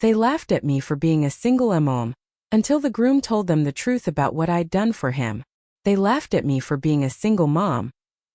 They laughed at me for being a single mom, until the groom told them the truth about what I'd done for him. They laughed at me for being a single mom,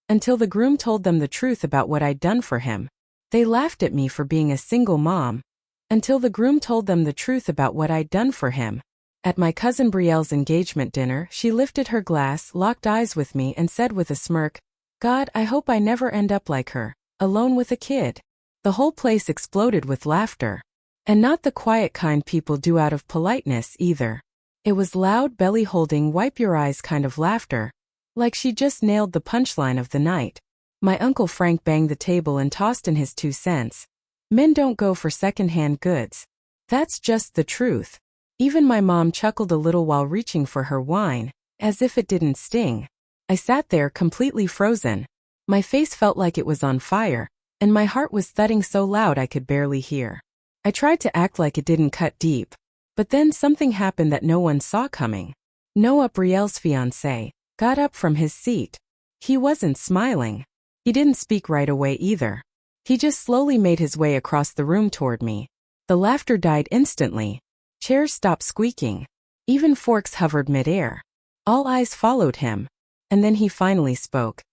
until the groom told them the truth about what I'd done for him. They laughed at me for being a single mom, until the groom told them the truth about what I'd done for him. At my cousin Brielle's engagement dinner, she lifted her glass, locked eyes with me, and said with a smirk, "God, I hope I never end up like her, alone with a kid." The whole place exploded with laughter. And not the quiet kind people do out of politeness either. It was loud, belly-holding, wipe-your-eyes kind of laughter, like she just nailed the punchline of the night. My Uncle Frank banged the table and tossed in his 2 cents. Men don't go for second-hand goods. That's just the truth. Even my mom chuckled a little while reaching for her wine, as if it didn't sting. I sat there completely frozen. My face felt like it was on fire, and my heart was thudding so loud I could barely hear. I tried to act like it didn't cut deep, but then something happened that no one saw coming. Noah, Brielle's fiancé, got up from his seat. He wasn't smiling. He didn't speak right away either. He just slowly made his way across the room toward me. The laughter died instantly. Chairs stopped squeaking. Even forks hovered midair. All eyes followed him. And then he finally spoke.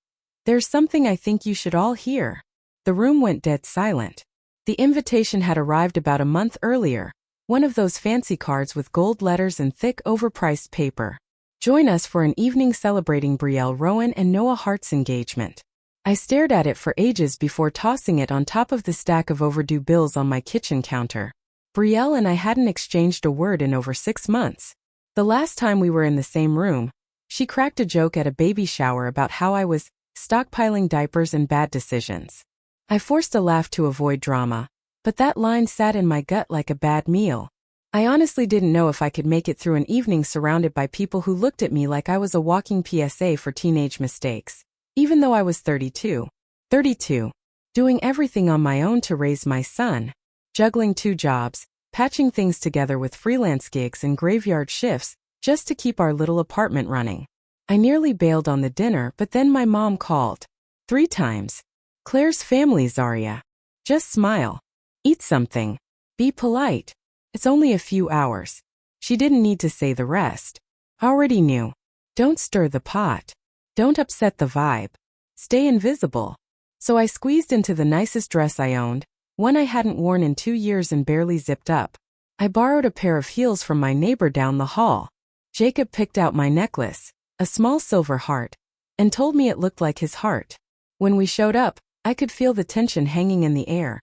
"There's something I think you should all hear." The room went dead silent. The invitation had arrived about a month earlier. One of those fancy cards with gold letters and thick, overpriced paper. "Join us for an evening celebrating Brielle Rowan and Noah Hart's engagement." I stared at it for ages before tossing it on top of the stack of overdue bills on my kitchen counter. Brielle and I hadn't exchanged a word in over 6 months. The last time we were in the same room, she cracked a joke at a baby shower about how I was stockpiling diapers and bad decisions. I forced a laugh to avoid drama, but that line sat in my gut like a bad meal. I honestly didn't know if I could make it through an evening surrounded by people who looked at me like I was a walking PSA for teenage mistakes, even though I was 32. 32. Doing everything on my own to raise my son, juggling 2 jobs, patching things together with freelance gigs and graveyard shifts, just to keep our little apartment running. I nearly bailed on the dinner, but then my mom called. 3 times. "Claire's family, Zaria. Just smile. Eat something. Be polite. It's only a few hours." She didn't need to say the rest. Already knew. Don't stir the pot. Don't upset the vibe. Stay invisible. So I squeezed into the nicest dress I owned, one I hadn't worn in 2 years and barely zipped up. I borrowed a pair of heels from my neighbor down the hall. Jacob picked out my necklace, a small silver heart, and told me it looked like his heart. When we showed up, I could feel the tension hanging in the air,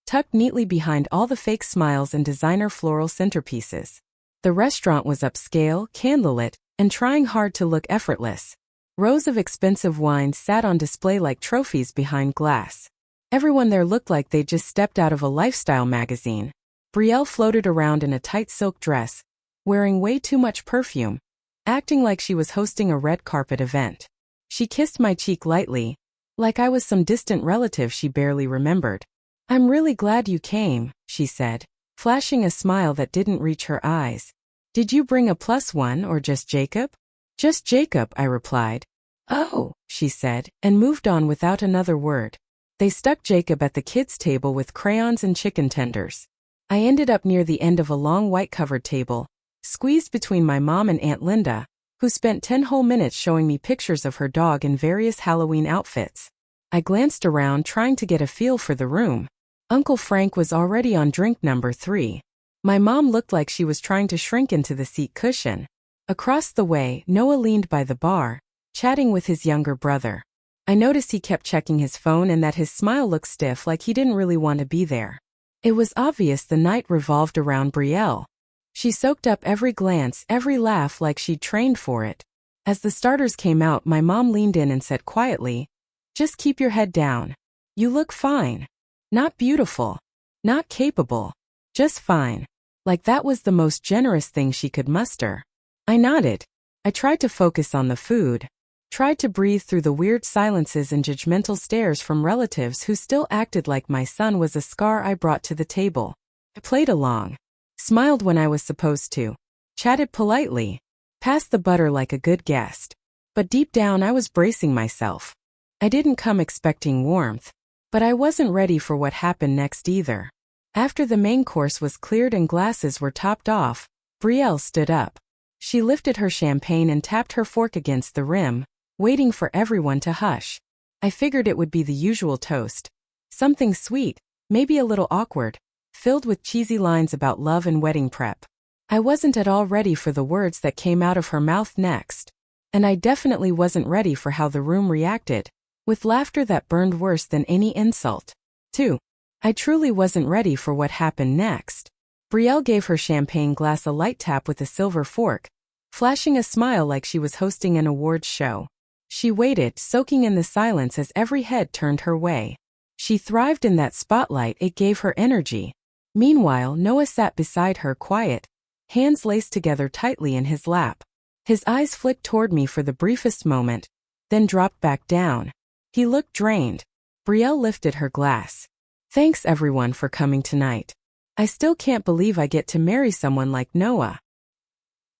tucked neatly behind all the fake smiles and designer floral centerpieces. The restaurant was upscale, candlelit, and trying hard to look effortless. Rows of expensive wines sat on display like trophies behind glass. Everyone there looked like they'd just stepped out of a lifestyle magazine. Brielle floated around in a tight silk dress, wearing way too much perfume, acting like she was hosting a red carpet event. She kissed my cheek lightly, like I was some distant relative she barely remembered. "I'm really glad you came," she said, flashing a smile that didn't reach her eyes. "Did you bring a +1 or just Jacob?" "Just Jacob," I replied. "Oh," she said, and moved on without another word. They stuck Jacob at the kids' table with crayons and chicken tenders. I ended up near the end of a long white-covered table, squeezed between my mom and Aunt Linda, who spent 10 whole minutes showing me pictures of her dog in various Halloween outfits. I glanced around trying to get a feel for the room. Uncle Frank was already on drink number 3. My mom looked like she was trying to shrink into the seat cushion. Across the way, Noah leaned by the bar, chatting with his younger brother. I noticed he kept checking his phone and that his smile looked stiff, like he didn't really want to be there. It was obvious the night revolved around Brielle. She soaked up every glance, every laugh like she'd trained for it. As the starters came out, my mom leaned in and said quietly, "Just keep your head down. You look fine. Not beautiful. Not capable. Just fine." Like that was the most generous thing she could muster. I nodded. I tried to focus on the food. Tried to breathe through the weird silences and judgmental stares from relatives who still acted like my son was a scar I brought to the table. I played along. Smiled when I was supposed to. Chatted politely. Passed the butter like a good guest. But deep down I was bracing myself. I didn't come expecting warmth. But I wasn't ready for what happened next either. After the main course was cleared and glasses were topped off, Brielle stood up. She lifted her champagne and tapped her fork against the rim, waiting for everyone to hush. I figured it would be the usual toast. Something sweet, maybe a little awkward, filled with cheesy lines about love and wedding prep. I wasn't at all ready for the words that came out of her mouth next. And I definitely wasn't ready for how the room reacted, with laughter that burned worse than any insult. 2. I truly wasn't ready for what happened next. Brielle gave her champagne glass a light tap with a silver fork, flashing a smile like she was hosting an awards show. She waited, soaking in the silence as every head turned her way. She thrived in that spotlight, it gave her energy. Meanwhile, Noah sat beside her, quiet, hands laced together tightly in his lap. His eyes flicked toward me for the briefest moment, then dropped back down. He looked drained. Brielle lifted her glass. Thanks everyone for coming tonight. I still can't believe I get to marry someone like Noah.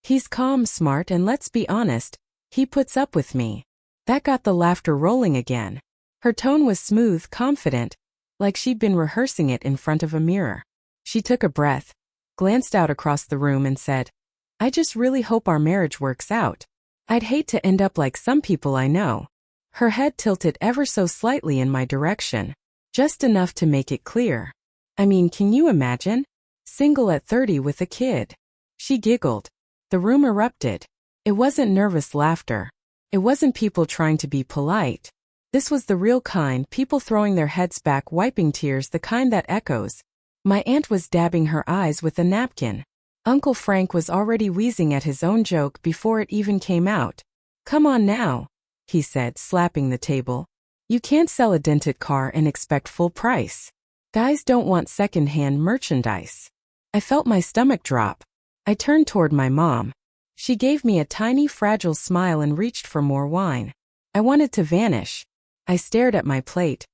He's calm, smart, and let's be honest, he puts up with me. That got the laughter rolling again. Her tone was smooth, confident, like she'd been rehearsing it in front of a mirror. She took a breath, glanced out across the room and said, I just really hope our marriage works out. I'd hate to end up like some people I know. Her head tilted ever so slightly in my direction, just enough to make it clear. I mean, can you imagine? Single at 30 with a kid. She giggled. The room erupted. It wasn't nervous laughter. It wasn't people trying to be polite. This was the real kind, people throwing their heads back, wiping tears, the kind that echoes. My aunt was dabbing her eyes with a napkin. Uncle Frank was already wheezing at his own joke before it even came out. Come on now, he said, slapping the table. You can't sell a dented car and expect full price. Guys don't want second-hand merchandise. I felt my stomach drop. I turned toward my mom. She gave me a tiny, fragile smile and reached for more wine. I wanted to vanish. I stared at my plate.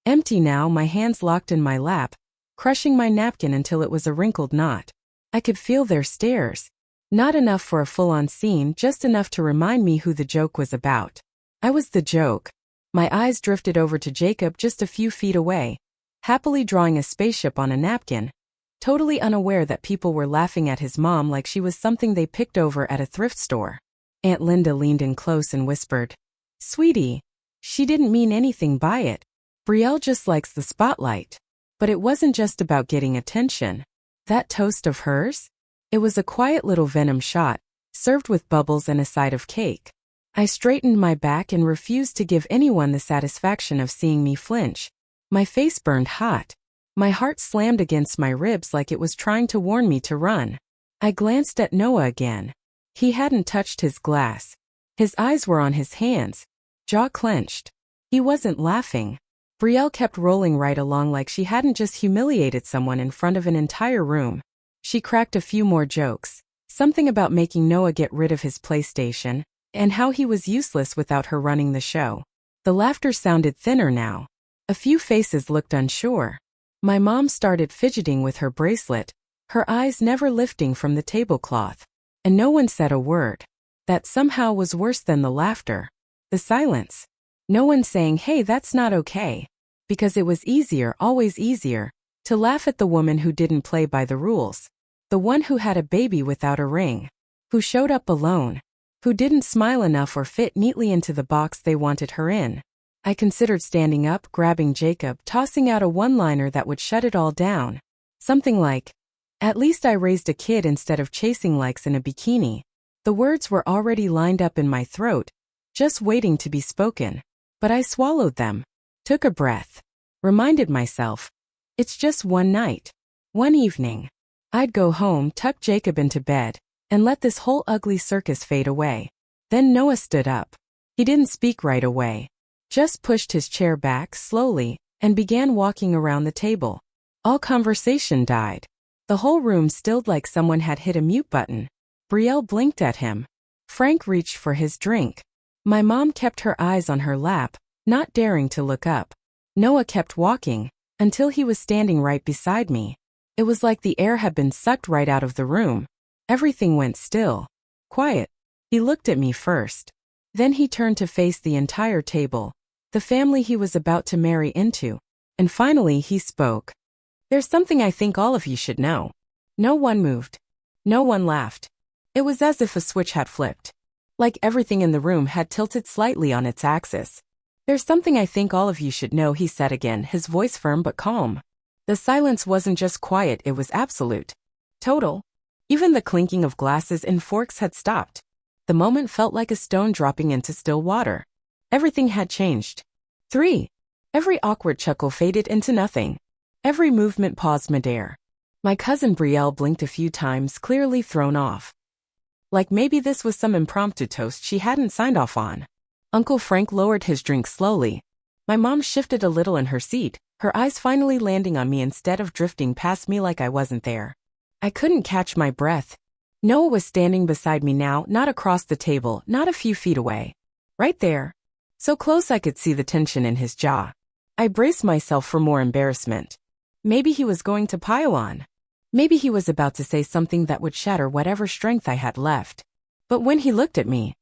Empty now, my hands locked in my lap, crushing my napkin until it was a wrinkled knot. I could feel their stares. Not enough for a full-on scene, just enough to remind me who the joke was about. I was the joke. My eyes drifted over to Jacob just a few feet away, happily drawing a spaceship on a napkin, totally unaware that people were laughing at his mom like she was something they picked over at a thrift store. Aunt Linda leaned in close and whispered, Sweetie, she didn't mean anything by it. Brielle just likes the spotlight. But it wasn't just about getting attention. That toast of hers? It was a quiet little venom shot, served with bubbles and a side of cake. I straightened my back and refused to give anyone the satisfaction of seeing me flinch. My face burned hot. My heart slammed against my ribs like it was trying to warn me to run. I glanced at Noah again. He hadn't touched his glass. His eyes were on his hands, jaw clenched. He wasn't laughing. Brielle kept rolling right along like she hadn't just humiliated someone in front of an entire room. She cracked a few more jokes. Something about making Noah get rid of his PlayStation, and how he was useless without her running the show. The laughter sounded thinner now. A few faces looked unsure. My mom started fidgeting with her bracelet, her eyes never lifting from the tablecloth. And no one said a word. That somehow was worse than the laughter. The silence. No one saying, hey, that's not okay. Because it was easier, always easier, to laugh at the woman who didn't play by the rules. The one who had a baby without a ring. Who showed up alone. Who didn't smile enough or fit neatly into the box they wanted her in. I considered standing up, grabbing Jacob, tossing out a one-liner that would shut it all down. Something like, at least I raised a kid instead of chasing likes in a bikini. The words were already lined up in my throat, just waiting to be spoken. But I swallowed them, took a breath, reminded myself, it's just one night, one evening. I'd go home, tuck Jacob into bed, and let this whole ugly circus fade away. Then Noah stood up. He didn't speak right away, just pushed his chair back slowly and began walking around the table. All conversation died. The whole room stilled like someone had hit a mute button. Brielle blinked at him. Frank reached for his drink. My mom kept her eyes on her lap, not daring to look up. Noah kept walking, until he was standing right beside me. It was like the air had been sucked right out of the room. Everything went still. Quiet. He looked at me first. Then he turned to face the entire table, the family he was about to marry into. And finally he spoke. There's something I think all of you should know. No one moved. No one laughed. It was as if a switch had flipped. Like everything in the room had tilted slightly on its axis. There's something I think all of you should know, he said again, his voice firm but calm. The silence wasn't just quiet, it was absolute. Total. Even the clinking of glasses and forks had stopped. The moment felt like a stone dropping into still water. Everything had changed. 3. Every awkward chuckle faded into nothing. Every movement paused midair. My cousin Brielle blinked a few times, clearly thrown off. Like maybe this was some impromptu toast she hadn't signed off on. Uncle Frank lowered his drink slowly. My mom shifted a little in her seat, her eyes finally landing on me instead of drifting past me like I wasn't there. I couldn't catch my breath. Noah was standing beside me now, not across the table, not a few feet away. Right there. So close I could see the tension in his jaw. I braced myself for more embarrassment. Maybe he was going to pile on. Maybe he was about to say something that would shatter whatever strength I had left. But when he looked at me,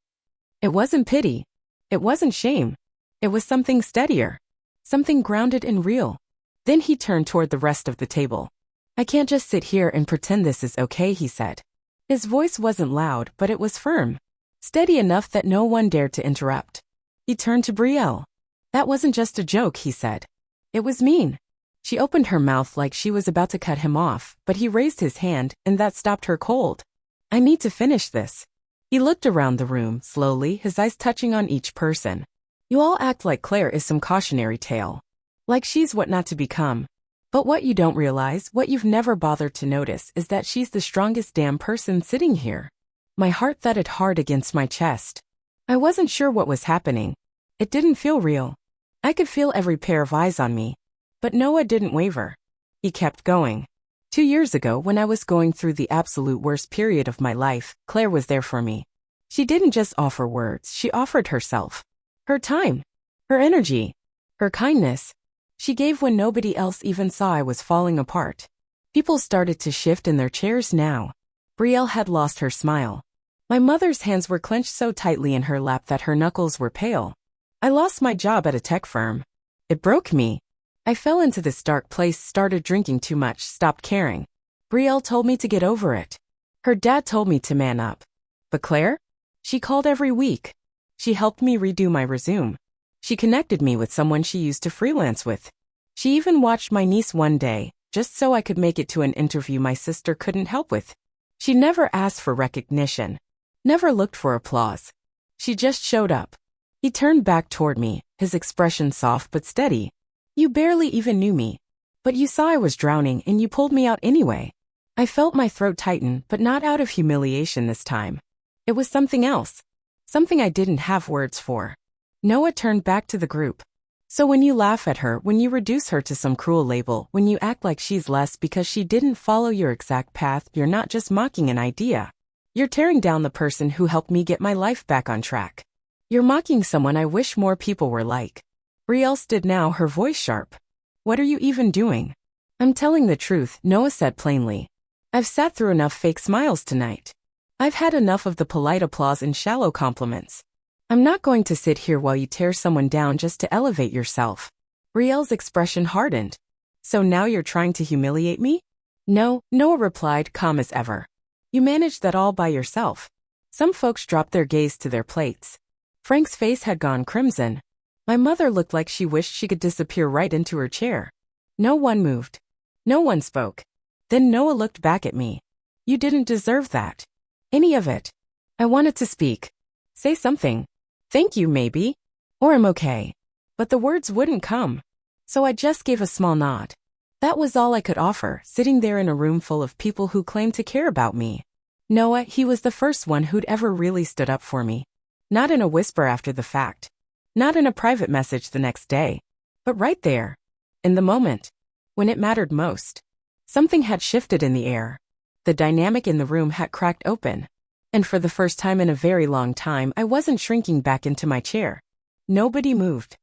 it wasn't pity. It wasn't shame. It was something steadier. Something grounded and real. Then he turned toward the rest of the table. I can't just sit here and pretend this is okay, he said. His voice wasn't loud, but it was firm. Steady enough that no one dared to interrupt. He turned to Brielle. That wasn't just a joke, he said. It was mean. She opened her mouth like she was about to cut him off, but he raised his hand, and that stopped her cold. I need to finish this. He looked around the room, slowly, his eyes touching on each person. You all act like Claire is some cautionary tale. Like she's what not to become. But what you don't realize, what you've never bothered to notice, is that she's the strongest damn person sitting here. My heart thudded hard against my chest. I wasn't sure what was happening. It didn't feel real. I could feel every pair of eyes on me. But Noah didn't waver. He kept going. 2 years ago, when I was going through the absolute worst period of my life, Claire was there for me. She didn't just offer words, she offered herself. Her time. Her energy. Her kindness. She gave when nobody else even saw I was falling apart. People started to shift in their chairs now. Brielle had lost her smile. My mother's hands were clenched so tightly in her lap that her knuckles were pale. I lost my job at a tech firm. It broke me. I fell into this dark place, started drinking too much, stopped caring. Brielle told me to get over it. Her dad told me to man up. But Claire? She called every week. She helped me redo my resume. She connected me with someone she used to freelance with. She even watched my niece one day, just so I could make it to an interview my sister couldn't help with. She never asked for recognition. Never looked for applause. She just showed up. He turned back toward me, his expression soft but steady. You barely even knew me. But you saw I was drowning and you pulled me out anyway. I felt my throat tighten, but not out of humiliation this time. It was something else. Something I didn't have words for. Noah turned back to the group. So when you laugh at her, when you reduce her to some cruel label, when you act like she's less because she didn't follow your exact path, you're not just mocking an idea. You're tearing down the person who helped me get my life back on track. You're mocking someone I wish more people were like. Brielle stood now, her voice sharp. What are you even doing? I'm telling the truth, Noah said plainly. I've sat through enough fake smiles tonight. I've had enough of the polite applause and shallow compliments. I'm not going to sit here while you tear someone down just to elevate yourself. Brielle's expression hardened. So now you're trying to humiliate me? No, Noah replied, calm as ever. You managed that all by yourself. Some folks dropped their gaze to their plates. Frank's face had gone crimson. My mother looked like she wished she could disappear right into her chair. No one moved. No one spoke. Then Noah looked back at me. You didn't deserve that. Any of it. I wanted to speak. Say something. Thank you, maybe. Or I'm okay. But the words wouldn't come. So I just gave a small nod. That was all I could offer, sitting there in a room full of people who claimed to care about me. Noah, he was the first one who'd ever really stood up for me. Not in a whisper after the fact. Not in a private message the next day. But right there. In the moment. When it mattered most. Something had shifted in the air. The dynamic in the room had cracked open. And for the first time in a very long time, I wasn't shrinking back into my chair. Nobody moved.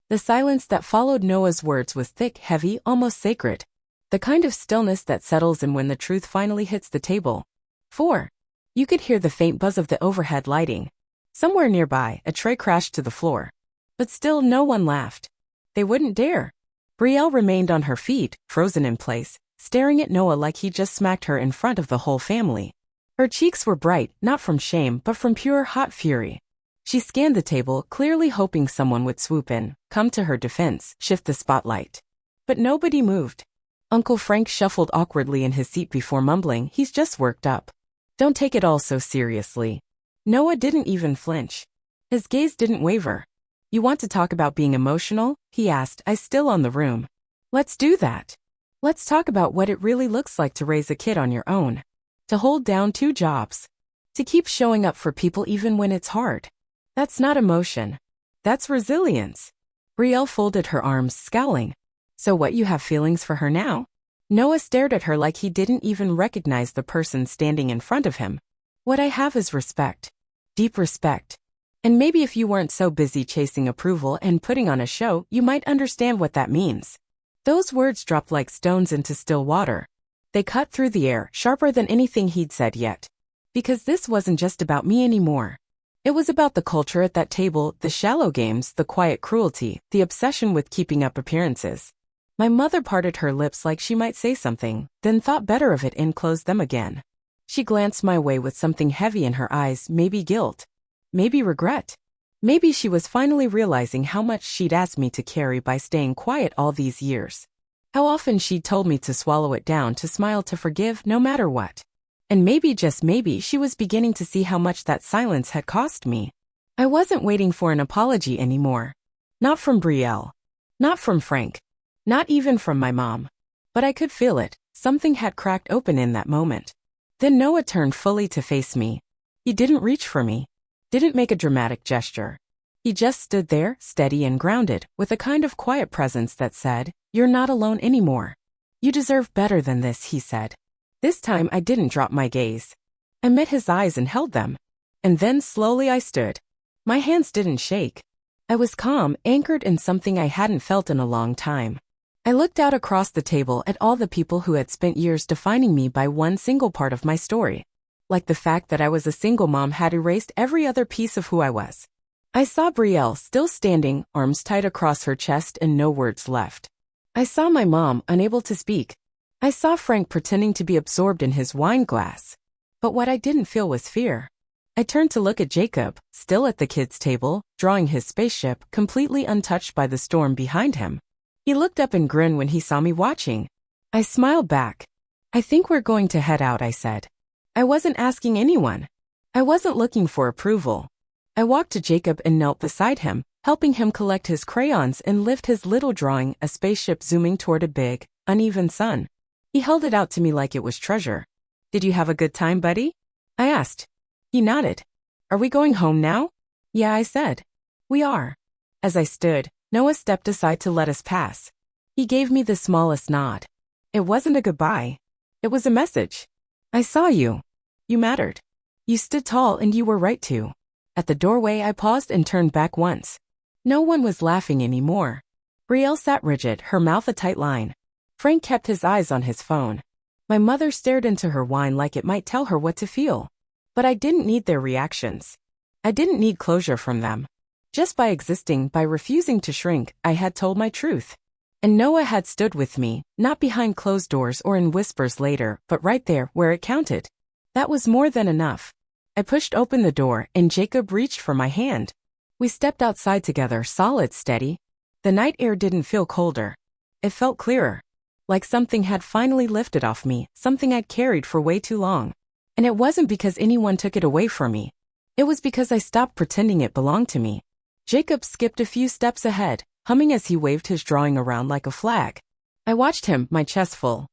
The silence that followed Noah's words was thick, heavy, almost sacred. The kind of stillness that settles in when the truth finally hits the table. 4. You could hear the faint buzz of the overhead lighting. Somewhere nearby, a tray crashed to the floor. But still no one laughed. They wouldn't dare. Brielle remained on her feet, frozen in place, staring at Noah like he just smacked her in front of the whole family. Her cheeks were bright, not from shame but from pure hot fury. She scanned the table, clearly hoping someone would swoop in, come to her defense, shift the spotlight. But nobody moved. Uncle Frank shuffled awkwardly in his seat before mumbling, "He's just worked up. Don't take it all so seriously." Noah didn't even flinch. His gaze didn't waver. "You want to talk about being emotional?" he asked, eyes still on the room. "Let's do that. Let's talk about what it really looks like to raise a kid on your own. To hold down 2 jobs. To keep showing up for people even when it's hard. That's not emotion. That's resilience." Brielle folded her arms, scowling. "So what, you have feelings for her now?" Noah stared at her like he didn't even recognize the person standing in front of him. "What I have is respect. Deep respect. And maybe if you weren't so busy chasing approval and putting on a show, you might understand what that means." Those words dropped like stones into still water. They cut through the air, sharper than anything he'd said yet. Because this wasn't just about me anymore. It was about the culture at that table, the shallow games, the quiet cruelty, the obsession with keeping up appearances. My mother parted her lips like she might say something, then thought better of it and closed them again. She glanced my way with something heavy in her eyes, maybe guilt. Maybe regret. Maybe she was finally realizing how much she'd asked me to carry by staying quiet all these years. How often she'd told me to swallow it down, to smile, to forgive, no matter what. And maybe, just maybe, she was beginning to see how much that silence had cost me. I wasn't waiting for an apology anymore. Not from Brielle. Not from Frank. Not even from my mom. But I could feel it. Something had cracked open in that moment. Then Noah turned fully to face me. He didn't reach for me. Didn't make a dramatic gesture. He just stood there, steady and grounded, with a kind of quiet presence that said, "You're not alone anymore. You deserve better than this," he said. This time I didn't drop my gaze. I met his eyes and held them. And then slowly I stood. My hands didn't shake. I was calm, anchored in something I hadn't felt in a long time. I looked out across the table at all the people who had spent years defining me by one single part of my story. Like the fact that I was a single mom had erased every other piece of who I was. I saw Brielle still standing, arms tight across her chest and no words left. I saw my mom, unable to speak. I saw Frank pretending to be absorbed in his wine glass. But what I didn't feel was fear. I turned to look at Jacob, still at the kids' table, drawing his spaceship, completely untouched by the storm behind him. He looked up and grinned when he saw me watching. I smiled back. "I think we're going to head out," I said. I wasn't asking anyone. I wasn't looking for approval. I walked to Jacob and knelt beside him, helping him collect his crayons and lift his little drawing, a spaceship zooming toward a big, uneven sun. He held it out to me like it was treasure. "Did you have a good time, buddy?" I asked. He nodded. "Are we going home now?" "Yeah," I said. "We are." As I stood, Noah stepped aside to let us pass. He gave me the smallest nod. It wasn't a goodbye. It was a message. "I saw you. You mattered. You stood tall and you were right to." At the doorway I paused and turned back once. No one was laughing anymore. Brielle sat rigid, her mouth a tight line. Frank kept his eyes on his phone. My mother stared into her wine like it might tell her what to feel. But I didn't need their reactions. I didn't need closure from them. Just by existing, by refusing to shrink, I had told my truth. And Noah had stood with me, not behind closed doors or in whispers later, but right there where it counted. That was more than enough. I pushed open the door and Jacob reached for my hand. We stepped outside together, solid, steady. The night air didn't feel colder. It felt clearer. Like something had finally lifted off me, something I'd carried for way too long. And it wasn't because anyone took it away from me. It was because I stopped pretending it belonged to me. Jacob skipped a few steps ahead, humming as he waved his drawing around like a flag. I watched him, my chest full.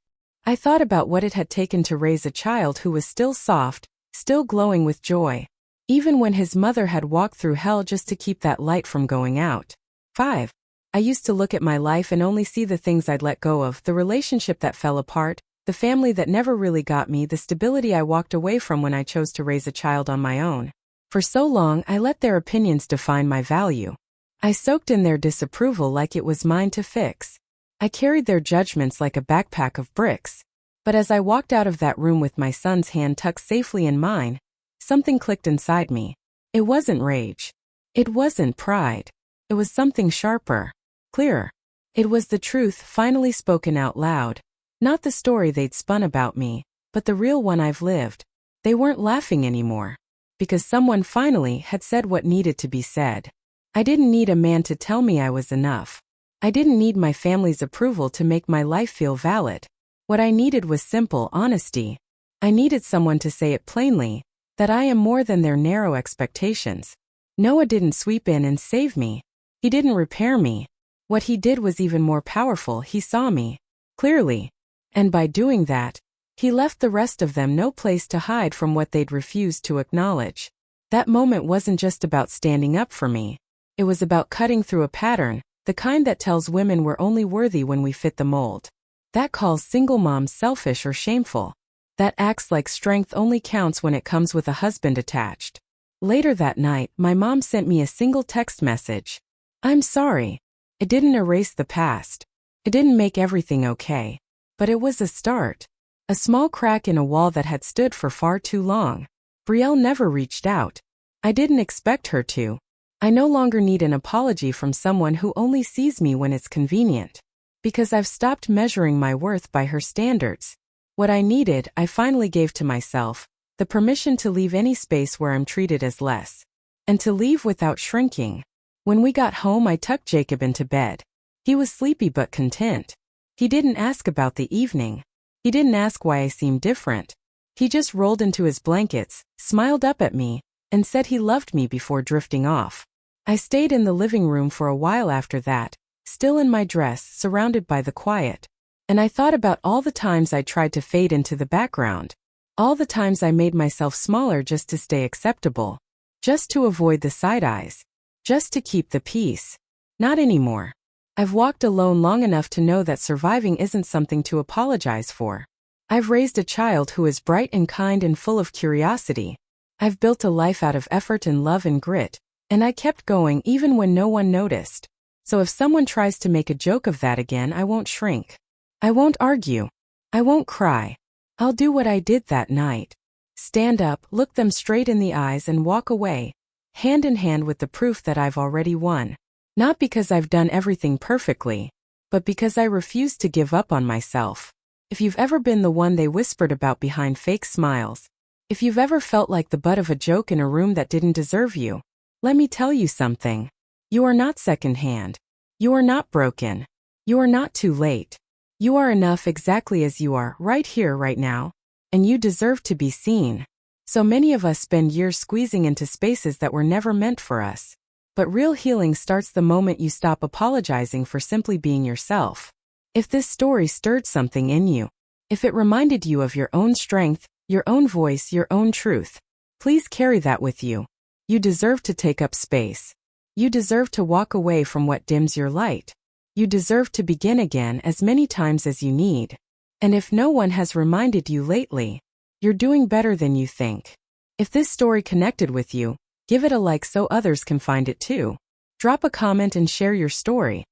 I thought about what it had taken to raise a child who was still soft, still glowing with joy, even when his mother had walked through hell just to keep that light from going out. 5. I used to look at my life and only see the things I'd let go of, the relationship that fell apart, the family that never really got me, the stability I walked away from when I chose to raise a child on my own. For so long, I let their opinions define my value. I soaked in their disapproval like it was mine to fix. I carried their judgments like a backpack of bricks. But as I walked out of that room with my son's hand tucked safely in mine, something clicked inside me. It wasn't rage. It wasn't pride. It was something sharper, clearer. It was the truth finally spoken out loud. Not the story they'd spun about me, but the real one I've lived. They weren't laughing anymore. Because someone finally had said what needed to be said. I didn't need a man to tell me I was enough. I didn't need my family's approval to make my life feel valid. What I needed was simple honesty. I needed someone to say it plainly, that I am more than their narrow expectations. Noah didn't sweep in and save me. He didn't repair me. What he did was even more powerful. He saw me clearly. And by doing that, he left the rest of them no place to hide from what they'd refused to acknowledge. That moment wasn't just about standing up for me. It was about cutting through a pattern, the kind that tells women we're only worthy when we fit the mold. That calls single moms selfish or shameful. That acts like strength only counts when it comes with a husband attached. Later that night, my mom sent me a single text message. I'm sorry. It didn't erase the past. It didn't make everything okay. But it was a start. A small crack in a wall that had stood for far too long. Brielle never reached out. I didn't expect her to. I no longer need an apology from someone who only sees me when it's convenient. Because I've stopped measuring my worth by her standards. What I needed, I finally gave to myself. The permission to leave any space where I'm treated as less. And to leave without shrinking. When we got home, I tucked Jacob into bed. He was sleepy but content. He didn't ask about the evening. He didn't ask why I seemed different. He just rolled into his blankets, smiled up at me, and said he loved me before drifting off. I stayed in the living room for a while after that, still in my dress, surrounded by the quiet. And I thought about all the times I tried to fade into the background. All the times I made myself smaller just to stay acceptable. Just to avoid the side eyes. Just to keep the peace. Not anymore. I've walked alone long enough to know that surviving isn't something to apologize for. I've raised a child who is bright and kind and full of curiosity. I've built a life out of effort and love and grit, and I kept going even when no one noticed. So if someone tries to make a joke of that again, I won't shrink. I won't argue. I won't cry. I'll do what I did that night. Stand up, look them straight in the eyes and walk away, hand in hand with the proof that I've already won. Not because I've done everything perfectly, but because I refuse to give up on myself. If you've ever been the one they whispered about behind fake smiles, if you've ever felt like the butt of a joke in a room that didn't deserve you, let me tell you something. You are not secondhand. You are not broken. You are not too late. You are enough exactly as you are, right here, right now. And you deserve to be seen. So many of us spend years squeezing into spaces that were never meant for us. But real healing starts the moment you stop apologizing for simply being yourself. If this story stirred something in you, if it reminded you of your own strength, your own voice, your own truth, please carry that with you. You deserve to take up space. You deserve to walk away from what dims your light. You deserve to begin again as many times as you need. And if no one has reminded you lately, you're doing better than you think. If this story connected with you, give it a like so others can find it too. Drop a comment and share your story.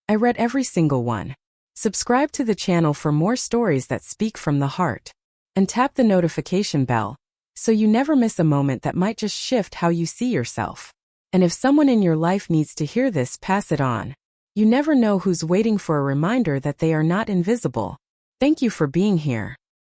I read every single one. Subscribe to the channel for more stories that speak from the heart. And tap the notification bell, so you never miss a moment that might just shift how you see yourself. And if someone in your life needs to hear this, pass it on. You never know who's waiting for a reminder that they are not invisible. Thank you for being here.